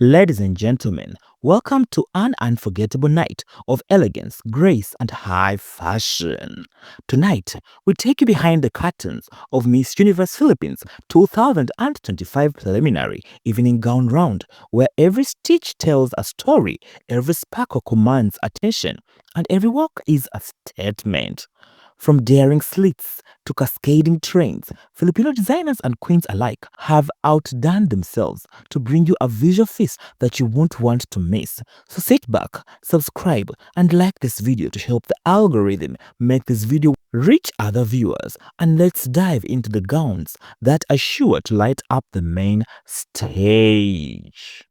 Ladies and gentlemen, welcome to an unforgettable night of elegance, grace, and high fashion. Tonight, we take you behind the curtains of Miss Universe Philippines 2025 preliminary evening gown round, where every stitch tells a story, every sparkle commands attention, and every walk is a statement. From daring slits to cascading trains, Filipino designers and queens alike have outdone themselves to bring you a visual feast that you won't want to miss. So sit back, subscribe, and like this video to help the algorithm make this video reach other viewers. And let's dive into the gowns that are sure to light up the main stage.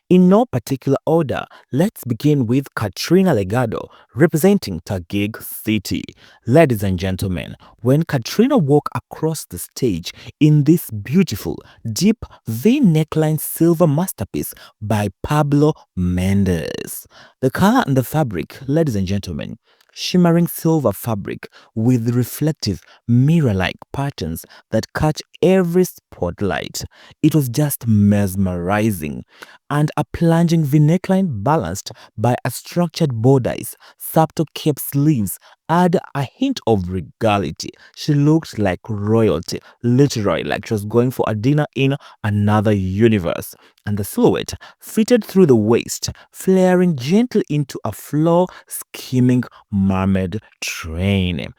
In no particular order, let's begin with Katrina Legado, representing Taguig City. Ladies and gentlemen, when Katrina walked across the stage in this beautiful, deep V-neckline silver masterpiece by Pablo Mendez, the color and the fabric, ladies and gentlemen, shimmering silver fabric with reflective mirror-like patterns that catch every spotlight. It was just mesmerizing, and a plunging v-neckline balanced by a structured bodice, subtle cape sleeves add a hint of regality. She looked like royalty, literally like she was going for a dinner in another universe. And the silhouette fitted through the waist, flaring gently into a floor skimming mermaid train.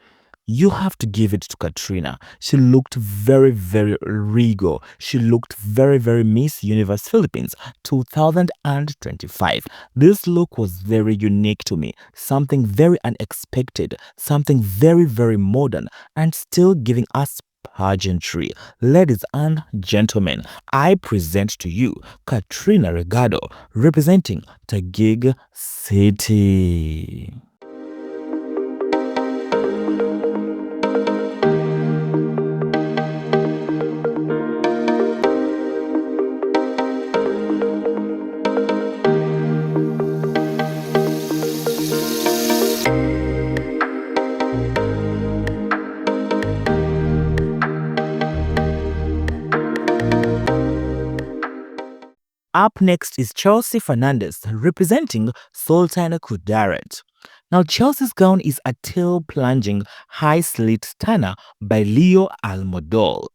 You have to give it to Katrina. She looked very, very regal. She looked very, very Miss Universe Philippines 2025. This look was very unique to me. Something very unexpected. Something very, very modern and still giving us pageantry. Ladies and gentlemen, I present to you Katrina Llegado representing Taguig City. Up next is Chelsea Fernandez representing Sultan Kudarat. Now Chelsea's gown is a tail plunging high-slit stunner by Leo Almodal.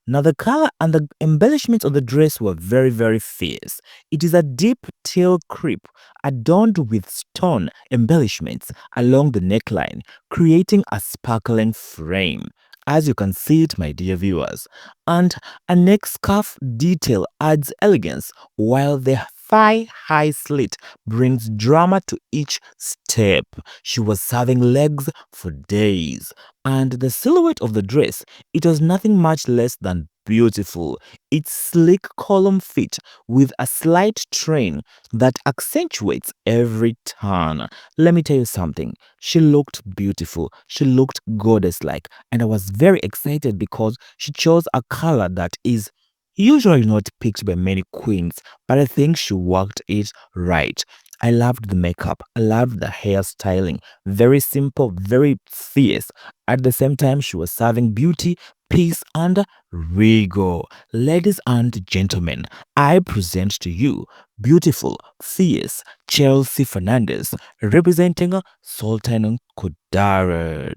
Now the color and the embellishments of the dress were very, very fierce. It is a deep tail crepe adorned with stone embellishments along the neckline, creating a sparkling frame, as you can see it, my dear viewers. And a neck scarf detail adds elegance, while the thigh high slit brings drama to each step. She was serving legs for days. And the silhouette of the dress, it was nothing much less than beautiful. Its sleek column fit with a slight train that accentuates every turn. Let me tell you something. She looked beautiful. She looked goddess-like. And I was very excited because she chose a color that is usually not picked by many queens, but I think she worked it right. I loved the makeup. I loved the hairstyling. Very simple, very fierce. At the same time, she was serving beauty, peace, and regal. Ladies and gentlemen, I present to you beautiful, fierce Chelsea Fernandez representing Sultan Kudarat.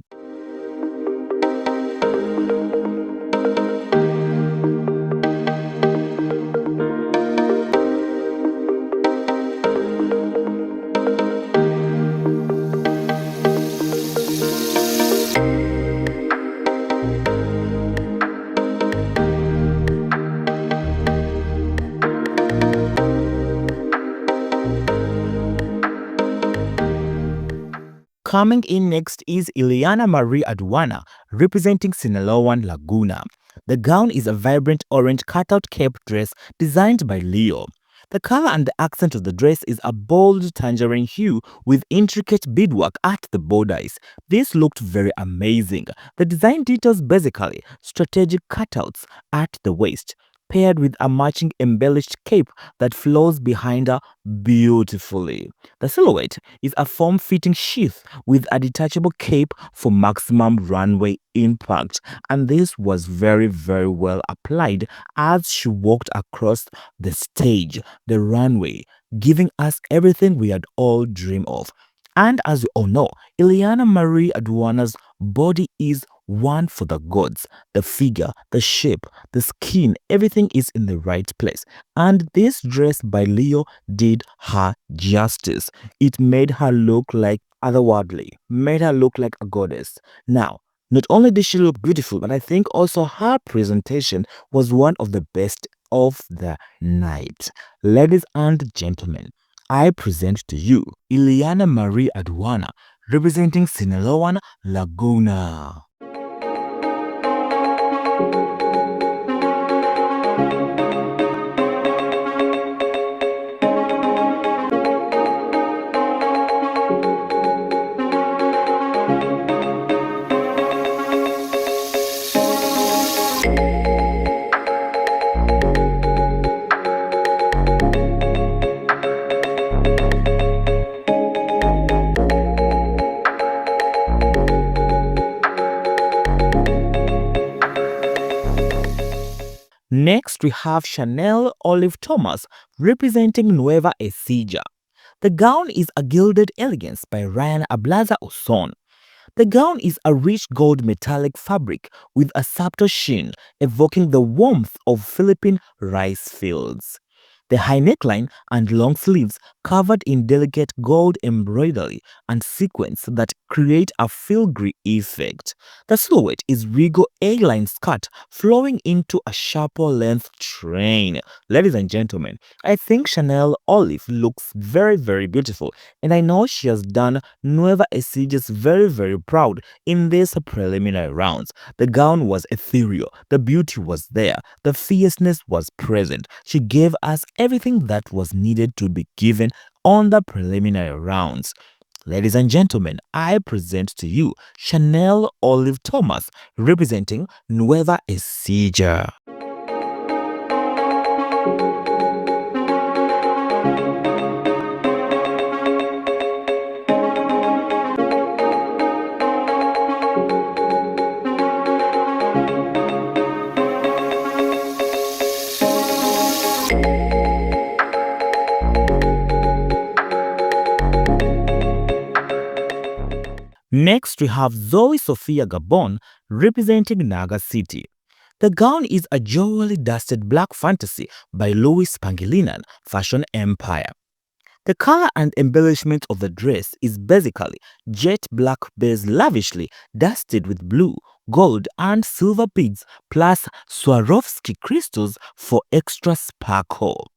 Coming in next is Yllana Marie Aduana representing Siniloan, Laguna. The gown is a vibrant orange cutout cape dress designed by Leo. The color and the accent of the dress is a bold tangerine hue with intricate beadwork at the borders. This looked very amazing. The design details basically strategic cutouts at the waist, paired with a matching embellished cape that flows behind her beautifully. The silhouette is a form-fitting sheath with a detachable cape for maximum runway impact, and this was very, very well applied as she walked across the stage, the runway, giving us everything we had all dreamed of. And as we all know, Yllana Marie Aduana's body is one for the gods. The figure, the shape, the skin, everything is in the right place. And this dress by Leo did her justice. It made her look like otherworldly, made her look like a goddess. Now, not only did she look beautiful, but I think also her presentation was one of the best of the night. Ladies and gentlemen, I present to you Yllana Marie Aduana representing Siniloan, Laguna. Next, we have Chanel Olive Thomas representing Nueva Ecija. The gown is a gilded elegance by Ryan Ablaza Uson. The gown is a rich gold metallic fabric with a subtle sheen evoking the warmth of Philippine rice fields. The high neckline and long sleeves covered in delicate gold embroidery and sequins that create a filigree effect. The silhouette is regal A-line skirt flowing into a sharper length train. Ladies and gentlemen, I think Chanel Olive looks very, very beautiful, and I know she has done Nueva Ecija's very, very proud in these preliminary rounds. The gown was ethereal, the beauty was there, the fierceness was present. She gave us everything that was needed to be given on the preliminary rounds. Ladies and gentlemen, I present to you Chanel Olive Thomas representing Nueva Ecija. Next, we have Zoe Sofia Gabon representing Naga City. The gown is a jewelry dusted black fantasy by Louis Pangilinan Fashion Empire. The color and embellishment of the dress is basically jet black base lavishly dusted with blue, gold and silver beads plus Swarovski crystals for extra sparkle.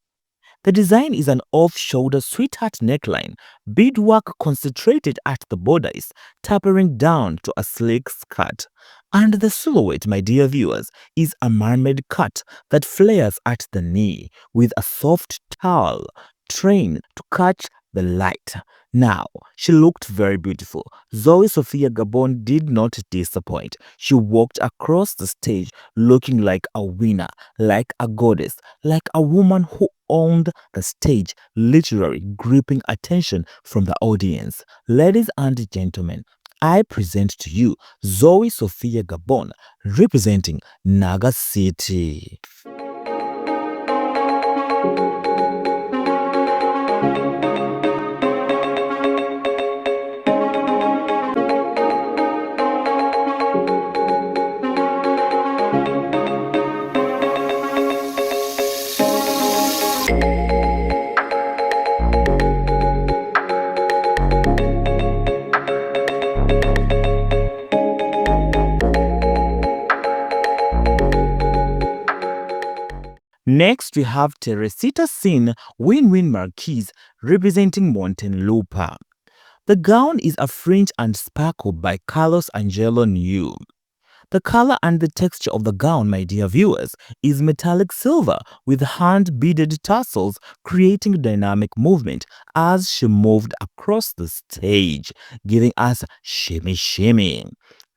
The design is an off-shoulder sweetheart neckline, beadwork concentrated at the borders, tapering down to a sleek skirt. And the silhouette, my dear viewers, is a mermaid cut that flares at the knee with a soft towel train to catch the light. Now, she looked very beautiful. Zoe Sophia Gabon did not disappoint. She walked across the stage looking like a winner, like a goddess, like a woman who owned the stage, literally gripping attention from the audience. Ladies and gentlemen, I present to you Zoe Sophia Gabon representing Naga City. Next, we have Teresita Ssen Winwyn Marquez representing Montenlupa. The gown is a fringe and sparkle by Carlo Angelo Niu. The color and the texture of the gown, my dear viewers, is metallic silver with hand-beaded tassels creating dynamic movement as she moved across the stage, giving us shimmy shimmy.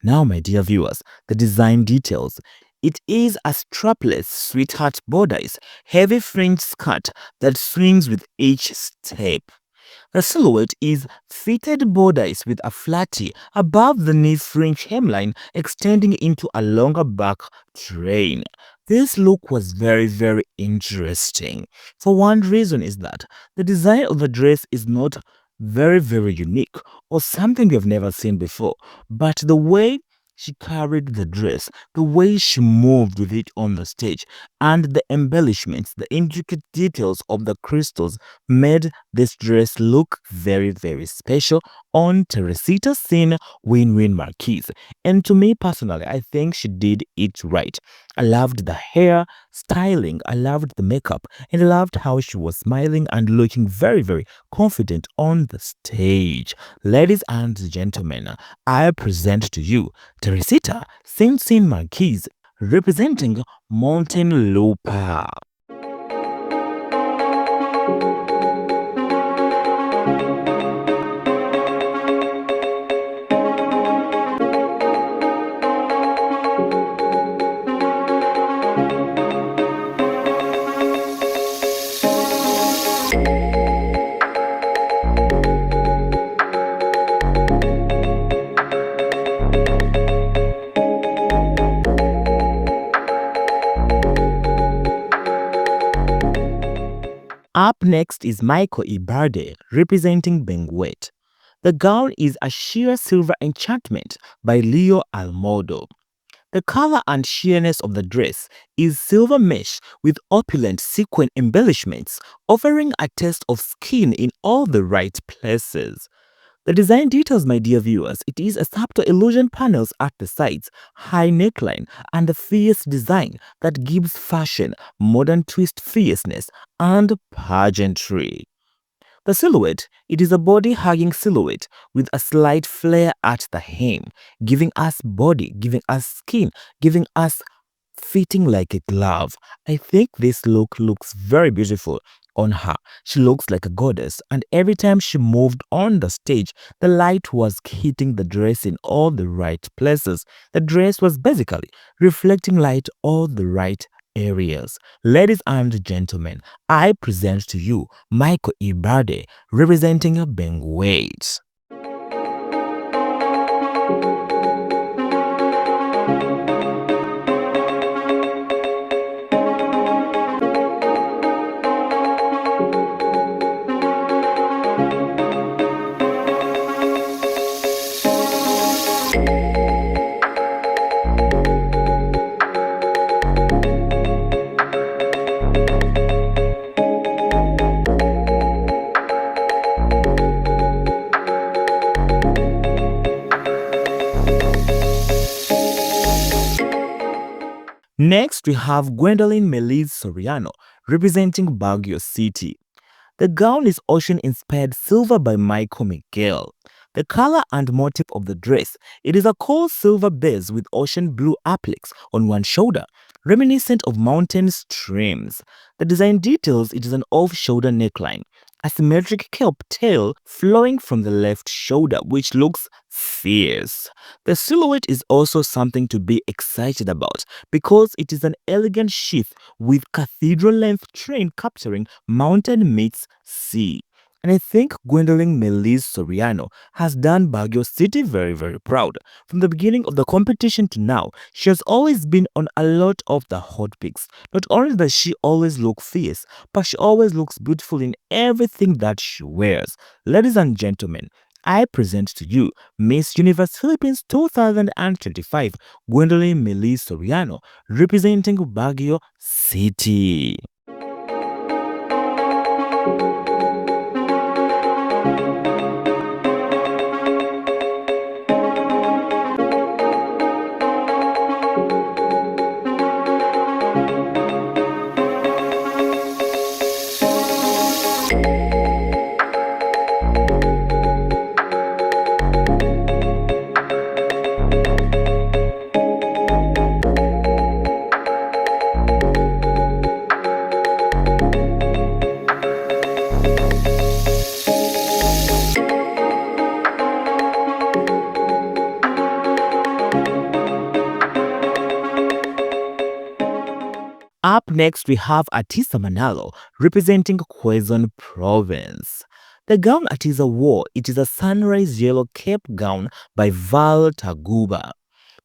Now, my dear viewers, the design details. It is a strapless sweetheart bodice, heavy fringe skirt that swings with each step. The silhouette is fitted bodice with a flatty above the knee fringe hemline extending into a longer back train. This look was very interesting. For one reason is that the design of the dress is not very unique or something you've never seen before, but the way she carried the dress, the way she moved with it on the stage, and the embellishments, the intricate details of the crystals made this dress look very special on Teresita Ssen Winwyn Marquez. And to me personally, I think she did it right. I loved the hair, styling, I loved the makeup, and I loved how she was smiling and looking very confident on the stage. Ladies and gentlemen, I present to you Teresita Ssen Marquez representing Mountain Lupa. Up next is Maiko Ibarde representing Benguet. The gown is a sheer silver enchantment by Leo Almodal. The color and sheerness of the dress is silver mesh with opulent sequin embellishments, offering a taste of skin in all the right places. The design details, my dear viewers, it is a subtle illusion panels at the sides, high neckline, and a fierce design that gives fashion modern twist, fierceness, and pageantry. The silhouette, it is a body-hugging silhouette with a slight flare at the hem, giving us body, giving us skin, giving us fitting like a glove. I think this look looks very beautiful on her. She looks like a goddess, and every time she moved on the stage, the light was hitting the dress in all the right places. The dress was basically reflecting light all the right areas. Ladies and gentlemen, I present to you Maiko Ibarde representing Benguet. Next, we have Gwendolyn Melise Soriano representing Baguio City. The gown is ocean-inspired silver by Michael Miguel. The color and motif of the dress, it is a cold silver base with ocean blue appliques on one shoulder, reminiscent of mountain streams. The design details, it is an off-shoulder neckline, a symmetric kelp tail flowing from the left shoulder, which looks fierce. The silhouette is also something to be excited about because it is an elegant sheath with cathedral-length train capturing mountain meets sea. And I think Gwendolyn Melise Soriano has done Baguio City very proud. From the beginning of the competition to now, she has always been on a lot of the hot picks. Not only does she always look fierce, but she always looks beautiful in everything that she wears. Ladies and gentlemen, I present to you Miss Universe Philippines 2025, Gwendolyn Melise Soriano, representing Baguio City. next, we have Atisa Manalo, representing Quezon Province. The gown Atisa wore, it is a sunrise yellow cape gown by Val Taguba.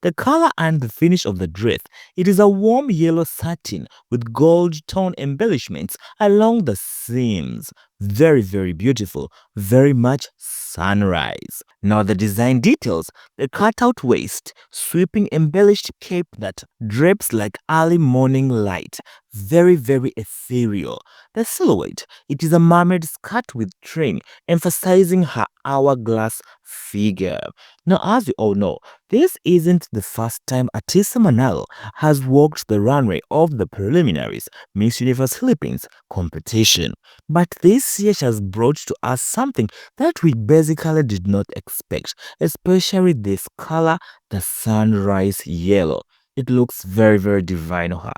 The color and the finish of the dress, it is a warm yellow satin with gold tone embellishments along the seams. Very, very beautiful, very much sunrise. Now the design details, the cutout waist, sweeping embellished cape that drapes like early morning light. Very, very ethereal. The silhouette, it is a mermaid skirt with train, emphasizing her hourglass figure. Now, as you all know, this isn't the first time Atisa Manalo has walked the runway of the preliminaries Miss Universe Philippines competition. But this year she has brought to us something that we basically did not expect, especially this color, the sunrise yellow. It looks very, very divine on her.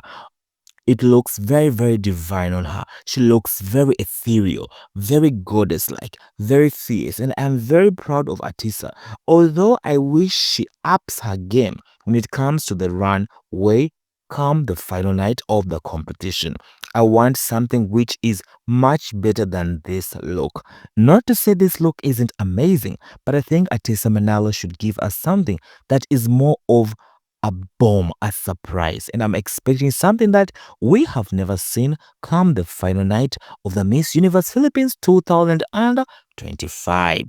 It looks very, very divine on her. She looks very ethereal, very goddess-like, very fierce, and I'm very proud of Atisa. Although I wish she ups her game when it comes to the runway come the final night of the competition. I want something which is much better than this look. Not to say this look isn't amazing, but I think Atisa Manalo should give us something that is more of a bomb, a surprise, and I'm expecting something that we have never seen come the final night of the Miss Universe Philippines 2025.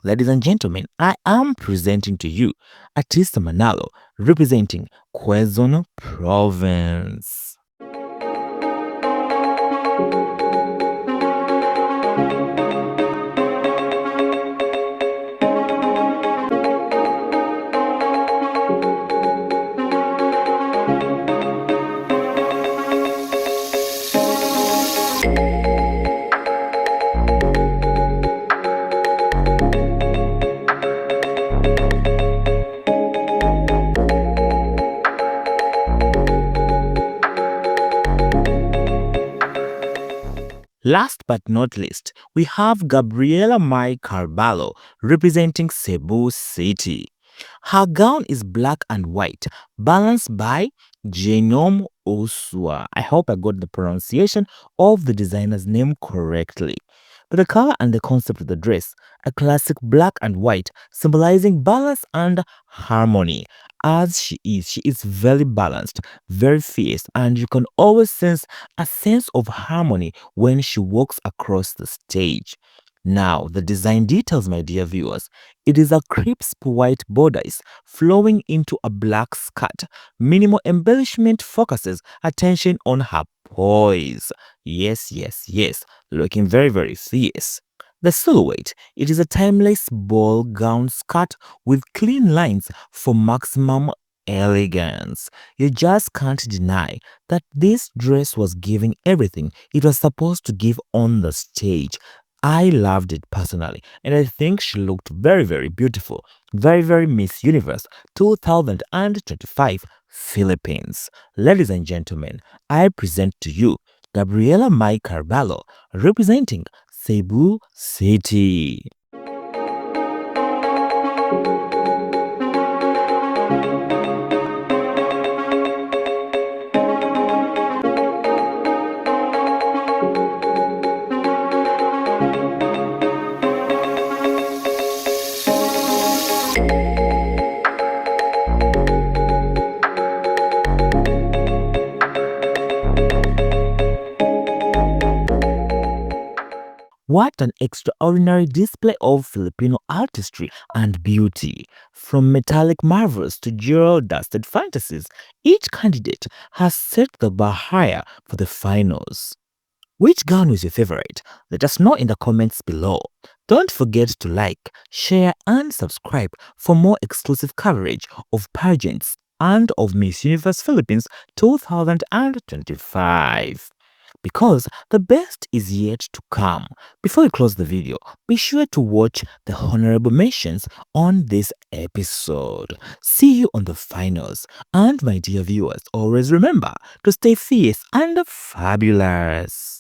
Ladies and gentlemen, I am presenting to you Atisa Manalo representing Quezon Province. Last but not least, we have Gabriella My Carbalo representing Cebu City. Her gown is black and white, balanced by Genome Osua. I hope I got the pronunciation of the designer's name correctly. But the color and the concept of the dress, a classic black and white, symbolizing balance and harmony. As she is very balanced, very fierce, and you can always sense a sense of harmony when she walks across the stage. Now, the design details, my dear viewers. It is a crisp white bodice flowing into a black skirt. Minimal embellishment focuses attention on her poise. Yes, yes, yes. Looking very, very fierce. The silhouette, it is a timeless ball gown skirt with clean lines for maximum elegance. You just can't deny that this dress was giving everything it was supposed to give on the stage. I loved it personally, and I think she looked very, very beautiful. Very, very Miss Universe 2025 Philippines. Ladies and gentlemen, I present to you Gabriella My Carbalo representing Cebu City. What an extraordinary display of Filipino artistry and beauty. From metallic marvels to jewel-dusted fantasies, each candidate has set the bar higher for the finals. Which gown was your favorite? Let us know in the comments below. Don't forget to like, share and subscribe for more exclusive coverage of pageants and of Miss Universe Philippines 2025. Because the best is yet to come. Before we close the video, be sure to watch the honorable mentions on this episode. See you on the finals. And my dear viewers, always remember to stay fierce and fabulous.